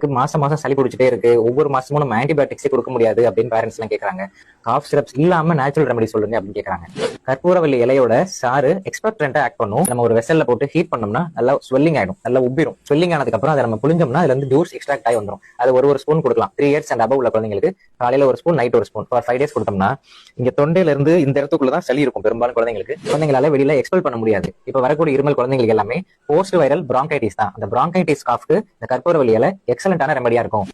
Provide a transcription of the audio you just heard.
எனக்கு மாசம் மாசம் சளி பிடிச்சிட்டே இருக்கு, ஒவ்வொரு மாசமும் நம்ம ஆன்டிபயோட்டிக்ஸே கொடுக்க முடியாது அப்படின்னு பேரண்ட்ஸ் எல்லாம் கேட்கறாங்க. காஃப் சிரப்ஸ் இல்லாம நேச்சுரல் ரெமெடி சொல்லுங்க அப்படின்னு கேட்கறாங்க. கற்பூரவள்ளி இலையோட சாறு எக்ஸ்பெக்டரண்டா ஆக்ட் பண்ணும். நம்ம ஒரு வெசல்ல போட்டு ஹீட் பண்ணோம்னா நல்லா ஸ்வெல்லிங் ஆயிடும், நல்லா உப்பிரும். ஸ்வெல்லிங் ஆனதுக்கு அப்புறம் அதை நம்ம புளிஞ்சோம்னா அதுல இருந்து ஜூஸ் எக்ஸ்ட்ராக்ட் ஆகி வந்துடும். அது ஒரு ஸ்பூன் கொடுக்கலாம். 3 years அண்ட் above உள்ள குழந்தைங்களுக்கு காலையில ஒரு ஸ்பூன், நைட் ஒரு ஸ்பூன் ஃபார் 5 days கொடுத்தோம்னா இங்க தொண்டையில இருந்து இந்த இடத்துக்குள்ளதான் சளி இருக்கும். பெரும்பாலும் குழந்தைங்களால வெளியில எக்ஸ்பெல் பண்ண முடியாது. இப்ப வரக்கூடிய இருமல் குழந்தைங்களுக்கு எல்லாமே போஸ்ட் வைரல் பிராங்கைட்டிஸ் தான். அந்த பிராங்கைட்டிஸ் காஃப்க்கு இந்த கற்பூரவள்ளி இலை எக்ஸலண்டான ரெமடியா இருக்கும்.